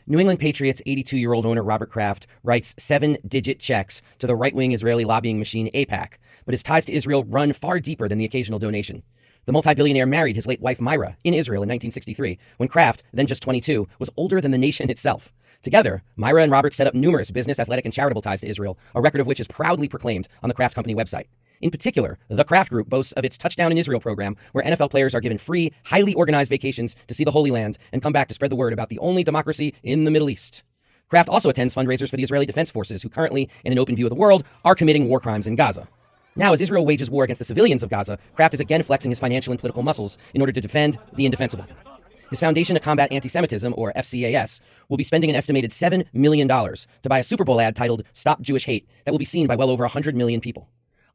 New England Patriots 82-year-old owner Robert Kraft writes 7-digit checks to the right-wing Israeli lobbying machine AIPAC, but his ties to Israel run far deeper than the occasional donation. The multi-billionaire married his late wife Myra in Israel in 1963, when Kraft, then just 22, was older than the nation itself. Together, Myra and Robert set up numerous business, athletic, and charitable ties to Israel, a record of which is proudly proclaimed on the Kraft Company website. In particular, the Kraft Group boasts of its Touchdown in Israel program, where NFL players are given free, highly organized vacations to see the Holy Land and come back to spread the word about the only democracy in the Middle East. Kraft also attends fundraisers for the Israeli Defense Forces, who currently, in an open view of the world, are committing war crimes in Gaza. Now, as Israel wages war against the civilians of Gaza, Kraft is again flexing his financial and political muscles in order to defend the indefensible. His Foundation to Combat Anti-Semitism, or FCAS, will be spending an estimated $7 million to buy a Super Bowl ad titled Stop Jewish Hate that will be seen by well over 100 million people.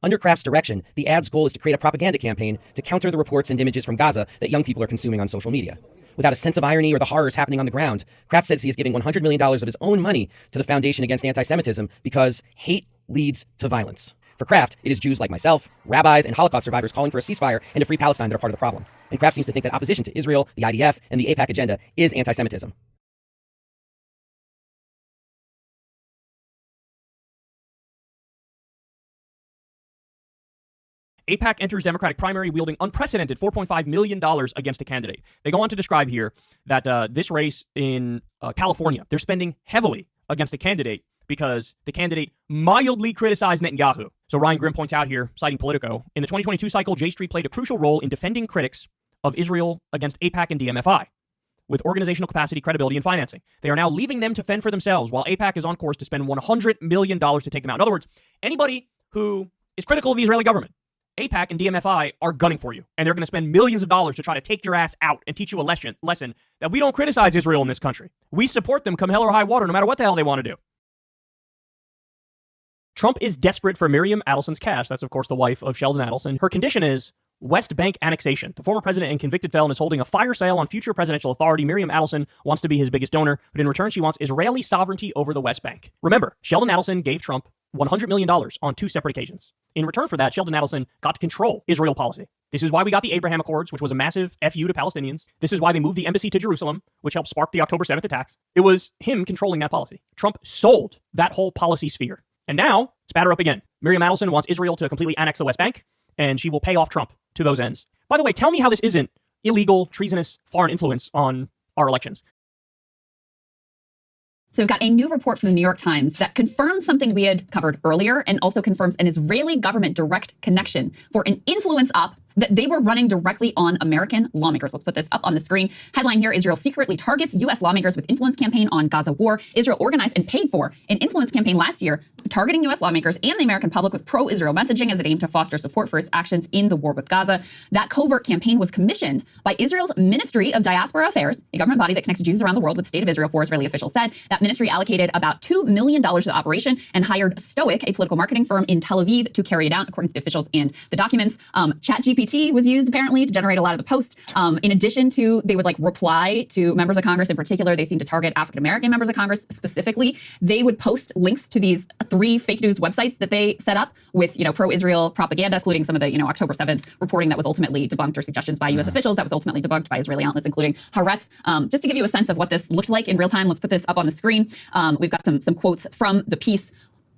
Under Kraft's direction, the ad's goal is to create a propaganda campaign to counter the reports and images from Gaza that young people are consuming on social media. Without a sense of irony or the horrors happening on the ground, Kraft says he is giving $100 million of his own money to the Foundation Against Anti-Semitism because hate leads to violence. For Kraft, it is Jews like myself, rabbis, and Holocaust survivors calling for a ceasefire and a free Palestine that are part of the problem. And Kraft seems to think that opposition to Israel, the IDF, and the AIPAC agenda is anti-Semitism. AIPAC enters Democratic primary wielding unprecedented $4.5 million against a candidate. They go on to describe here that this race in California, they're spending heavily against a candidate because the candidate mildly criticized Netanyahu. So Ryan Grimm points out here, citing Politico, in the 2022 cycle, J Street played a crucial role in defending critics of Israel against AIPAC and DMFI, with organizational capacity, credibility, and financing. They are now leaving them to fend for themselves, while AIPAC is on course to spend $100 million to take them out. In other words, anybody who is critical of the Israeli government, AIPAC and DMFI are gunning for you, and they're going to spend millions of dollars to try to take your ass out and teach you a lesson that we don't criticize Israel in this country. We support them come hell or high water, no matter what the hell they want to do. Trump is desperate for Miriam Adelson's cash. That's, of course, the wife of Sheldon Adelson. Her condition is West Bank annexation. The former president and convicted felon is holding a fire sale on future presidential authority. Miriam Adelson wants to be his biggest donor, but in return, she wants Israeli sovereignty over the West Bank. Remember, Sheldon Adelson gave Trump $100 million on 2 separate occasions. In return for that, Sheldon Adelson got to control Israel policy. This is why we got the Abraham Accords, which was a massive FU to Palestinians. This is why they moved the embassy to Jerusalem, which helped spark the October 7th attacks. It was him controlling that policy. Trump sold that whole policy sphere. And now, it's batter up again. Miriam Adelson wants Israel to completely annex the West Bank, and she will pay off Trump to those ends. By the way, tell me how this isn't illegal, treasonous, foreign influence on our elections. So we've got a new report from the New York Times that confirms something we had covered earlier and also confirms an Israeli government direct connection for an influence op that they were running directly on American lawmakers. Let's put this up on the screen. Headline here, Israel secretly targets U.S. lawmakers with influence campaign on Gaza war. Israel organized and paid for an influence campaign last year targeting U.S. lawmakers and the American public with pro-Israel messaging as it aimed to foster support for its actions in the war with Gaza. That covert campaign was commissioned by Israel's Ministry of Diaspora Affairs, a government body that connects Jews around the world with the State of Israel. 4 Israeli officials said that ministry allocated about $2 million to the operation and hired Stoic, a political marketing firm in Tel Aviv, to carry it out, according to the officials and the documents. ChatGPT was used apparently to generate a lot of the posts. In addition to, they would reply to members of Congress. In particular, they seem to target African-American members of Congress specifically. They would post links to these 3 fake news websites that they set up with, pro-Israel propaganda, including some of the, October 7th reporting that was ultimately debunked, or suggestions by U.S. officials that was ultimately debunked by Israeli outlets, including Haaretz. Just to give you a sense of what this looked like in real time, let's put this up on the screen. We've got some quotes from the piece.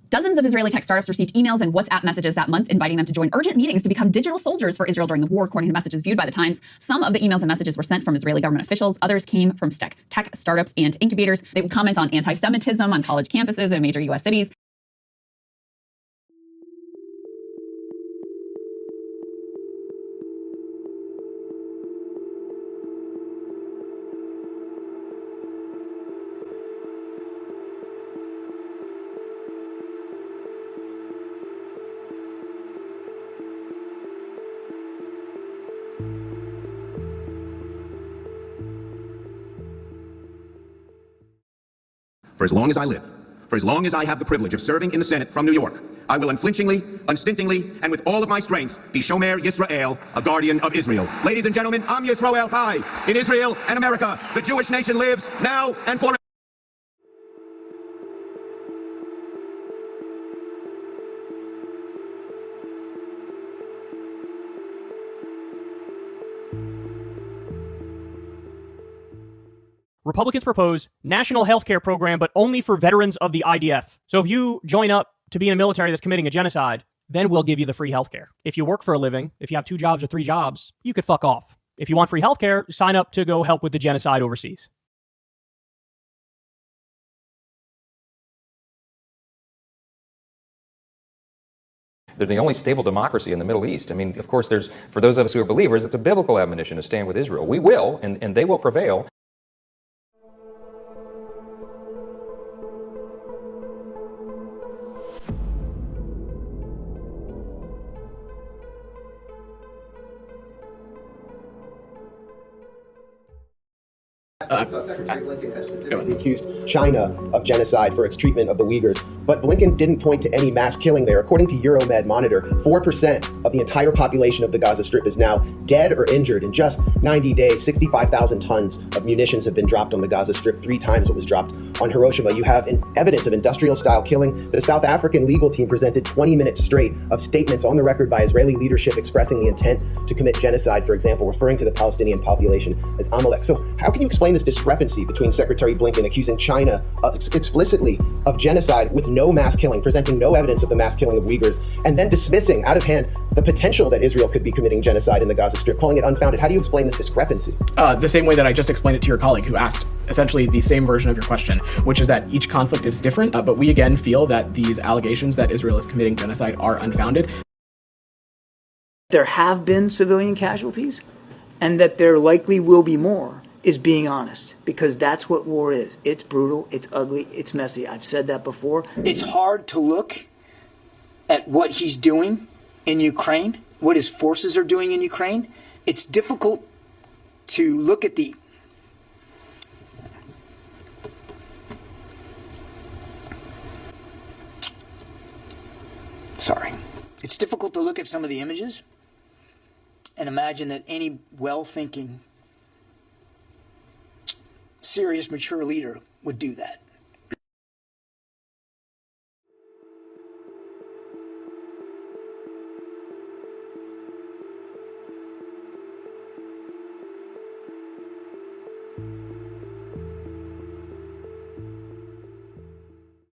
Dozens of Israeli tech startups received emails and WhatsApp messages that month inviting them to join urgent meetings to become digital soldiers for Israel during the war, according to messages viewed by the Times. Some of the emails and messages were sent from Israeli government officials. Others came from tech startups and incubators. They would comment on anti-Semitism on college campuses in major U.S. cities. For as long as I live, for as long as I have the privilege of serving in the Senate from New York, I will unflinchingly, unstintingly, and with all of my strength be Shomer Yisrael, a guardian of Israel. Ladies and gentlemen, Am Yisrael Chai. In Israel and America, the Jewish nation lives now and forever. Republicans propose national health care program, but only for veterans of the IDF. So if you join up to be in a military that's committing a genocide, then we'll give you the free health care. If you work for a living, if you have 2 jobs or 3 jobs, you could fuck off. If you want free health care, sign up to go help with the genocide overseas. They're the only stable democracy in the Middle East. I mean, of course, for those of us who are believers, it's a biblical admonition to stand with Israel. We will, and they will prevail. Secretary Blinken has specifically accused China of genocide for its treatment of the Uyghurs, but Blinken didn't point to any mass killing there. According to Euromed Monitor, 4% of the entire population of the Gaza Strip is now dead or injured. In just 90 days, 65,000 tons of munitions have been dropped on the Gaza Strip, 3 times what was dropped on Hiroshima. You have evidence of industrial-style killing. The South African legal team presented 20 minutes straight of statements on the record by Israeli leadership expressing the intent to commit genocide, for example, referring to the Palestinian population as Amalek. So how can you explain this discrepancy between Secretary Blinken accusing China explicitly of genocide with no mass killing, presenting no evidence of the mass killing of Uyghurs, and then dismissing out of hand the potential that Israel could be committing genocide in the Gaza Strip, calling it unfounded? How do you explain this discrepancy? The same way that I just explained it to your colleague who asked essentially the same version of your question, which is that each conflict is different, but we again feel that these allegations that Israel is committing genocide are unfounded. There have been civilian casualties, and that there likely will be more, is being honest, because that's what war is. It's brutal, it's ugly, it's messy. I've said that before. It's hard to look at what he's doing in Ukraine, what his forces are doing in Ukraine. It's difficult to look at the It's difficult to look at some of the images and imagine that any well-thinking, serious, mature leader would do that.